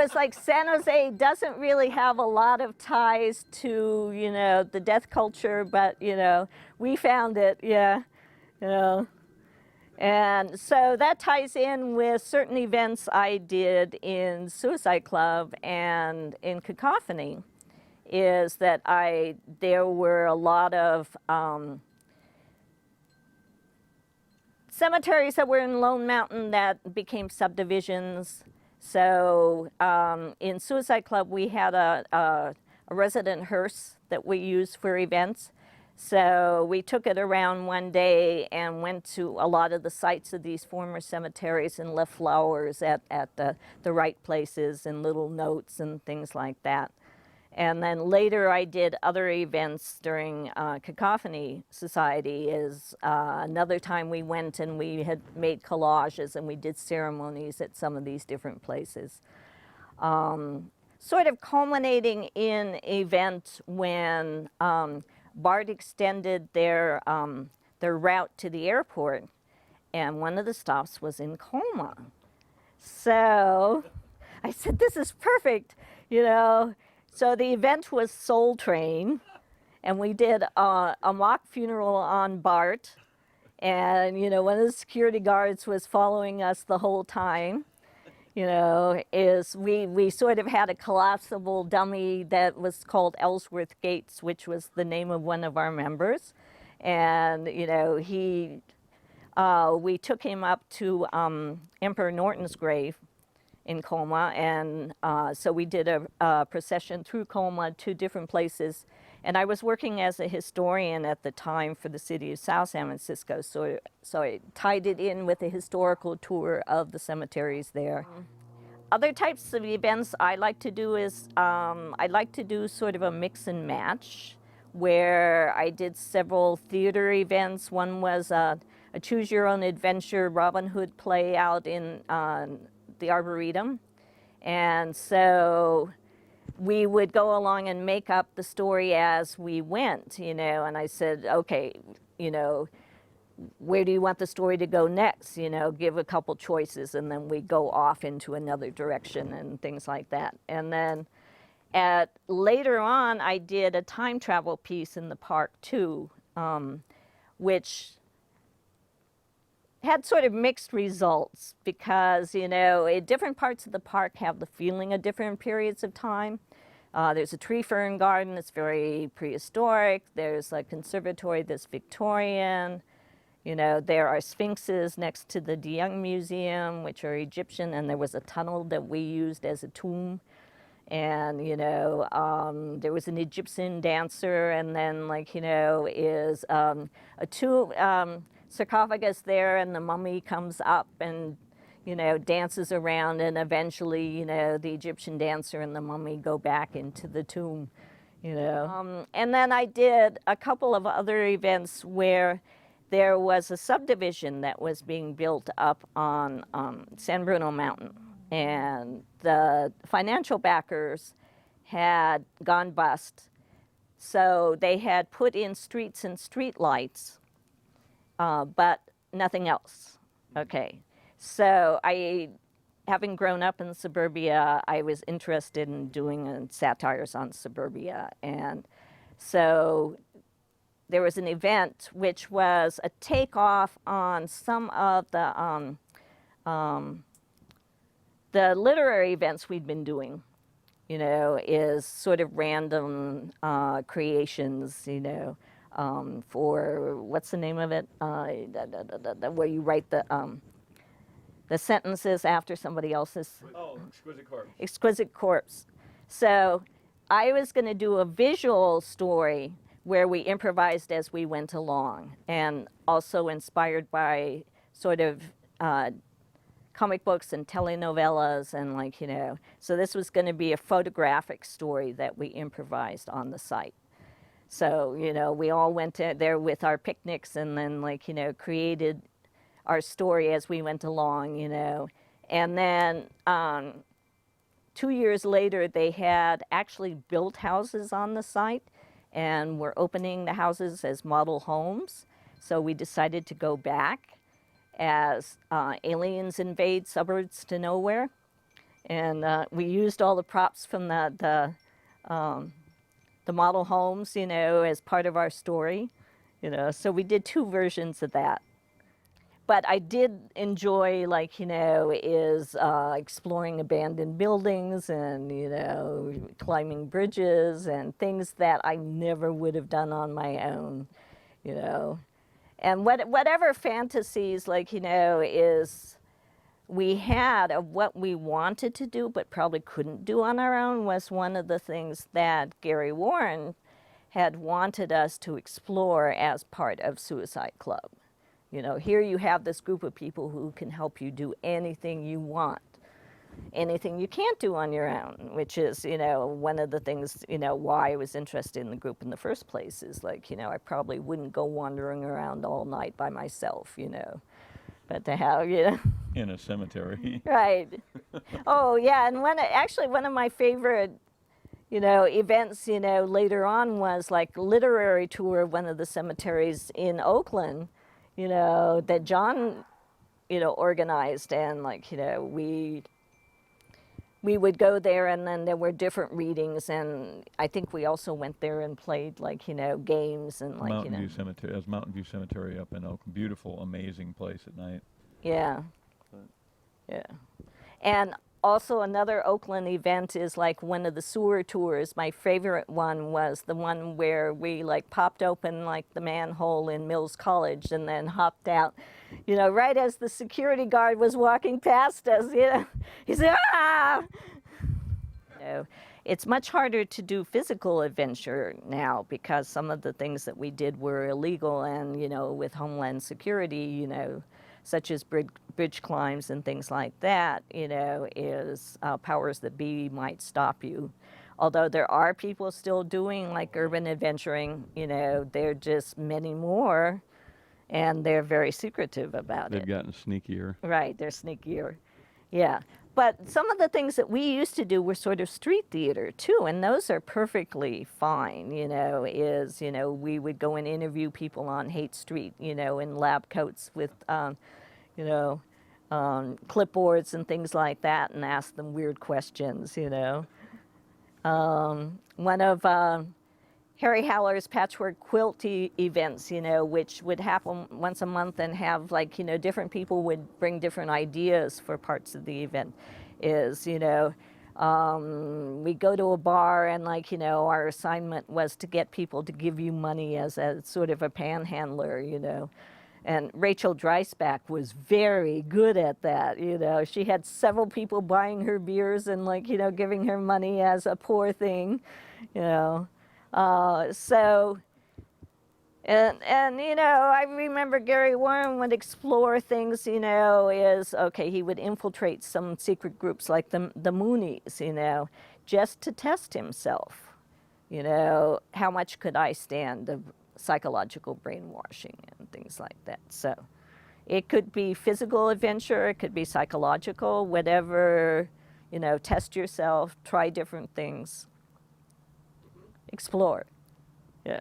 because like San Jose doesn't really have a lot of ties to, you know, the death culture, but, you know, we found it, yeah, you know. And so that ties in with certain events I did in Suicide Club and in Cacophony, is that there were a lot of cemeteries that were in Lone Mountain that became subdivisions. So in Suicide Club, we had a resident hearse that we used for events. So we took it around one day and went to a lot of the sites of these former cemeteries and left flowers at the right places and little notes and things like that. And then later I did other events during Cacophony Society. Is another time we went and we had made collages and we did ceremonies at some of these different places. Sort of culminating in an event when BART extended their route to the airport, and one of the stops was in Colma. So I said, this is perfect, you know. So the event was Soul Train, and we did a mock funeral on BART, and, you know, one of the security guards was following us the whole time. You know, we sort of had a collapsible dummy that was called Ellsworth Gates, which was the name of one of our members. And, you know, we took him up to Emperor Norton's grave in Colma, and so we did a procession through Colma to different places. And I was working as a historian at the time for the city of South San Francisco, so I tied it in with a historical tour of the cemeteries there. Other types of events I like to do is, I like to do sort of a mix and match, where I did several theater events. One was a Choose Your Own Adventure Robin Hood play out in the Arboretum. And so we would go along and make up the story as we went, you know, and I said, okay, you know, where do you want the story to go next? You know, give a couple choices, and then we go off into another direction and things like that. And then later on, I did a time travel piece in the park too, which had sort of mixed results because, you know, different parts of the park have the feeling of different periods of time. There's a tree fern garden that's very prehistoric. There's a conservatory that's Victorian. You know, there are sphinxes next to the De Young Museum, which are Egyptian, and there was a tunnel that we used as a tomb. And, you know, there was an Egyptian dancer, and then, like, you know, is a tomb, sarcophagus there, and the mummy comes up and, you know, dances around, and eventually, you know, the Egyptian dancer and the mummy go back into the tomb, you know. And then I did a couple of other events where there was a subdivision that was being built up on San Bruno Mountain, and the financial backers had gone bust, so they had put in streets and street lights, but nothing else. Okay, so having grown up in suburbia, I was interested in doing satires on suburbia, and so there was an event which was a takeoff on some of the literary events we'd been doing. You know, is sort of random creations, you know, for, what's the name of it? Where you write the sentences after somebody else's. Oh, Exquisite Corpse. Exquisite Corpse. So I was going to do a visual story where we improvised as we went along, and also inspired by sort of comic books and telenovelas, and, like, you know, so this was going to be a photographic story that we improvised on the site. So, you know, we all went there with our picnics, and then, like, you know, created our story as we went along, you know. And then 2 years later, they had actually built houses on the site, and we're opening the houses as model homes. So we decided to go back as aliens invade suburbs to nowhere. And we used all the props from the model homes, you know, as part of our story, you know. So we did 2 versions of that. But I did enjoy, like, you know, is exploring abandoned buildings and, you know, climbing bridges and things that I never would have done on my own, you know. And whatever fantasies, like, you know, is we had of what we wanted to do but probably couldn't do on our own was one of the things that Gary Warren had wanted us to explore as part of Suicide Club. You know, here you have this group of people who can help you do anything you want, anything you can't do on your own, which is, you know, one of the things, you know, why I was interested in the group in the first place is, like, you know, I probably wouldn't go wandering around all night by myself, you know, but to have, you know. In a cemetery. Right. Oh, yeah, and actually one of my favorite, you know, events, you know, later on was like literary tour of one of the cemeteries in Oakland, you know, that John, you know, organized. And, like, you know, we would go there, and then there were different readings, and I think we also went there and played, like, you know, games and, like, Mountain you know. View Cemetery. That's Mountain View Cemetery up in Oakland. Beautiful, amazing place at night. Yeah. Yeah. And also another Oakland event is like one of the sewer tours. My favorite one was the one where we, like, popped open, like, the manhole in Mills College and then hopped out, you know, right as the security guard was walking past us, you know. He said, "Ah!" You know, it's much harder to do physical adventure now because some of the things that we did were illegal, and, you know, with Homeland Security, you know, such as bridge climbs and things like that, you know, is powers that be might stop you. Although there are people still doing, like, urban adventuring, you know, they're just many more, and they're very secretive about it. They've gotten sneakier. Right, they're sneakier. Yeah. But some of the things that we used to do were sort of street theater too, and those are perfectly fine, you know, is, you know, we would go and interview people on Haight Street, you know, in lab coats with, you know, clipboards and things like that, and ask them weird questions, you know. One of Harry Howler's patchwork quilt events, you know, which would happen once a month and have, like, you know, different people would bring different ideas for parts of the event, is, you know, we go to a bar and, like, you know, our assignment was to get people to give you money as a sort of a panhandler, you know. And Rachel Dreisbach was very good at that, you know. She had several people buying her beers and, like, you know, giving her money as a poor thing, you know. So, and, you know, I remember Gary Warren would explore things, you know, is, okay, he would infiltrate some secret groups like the Moonies, you know, just to test himself, you know, how much could I stand of psychological brainwashing and things like that. So it could be physical adventure, it could be psychological, whatever, you know, test yourself, try different things. Explore. Yeah.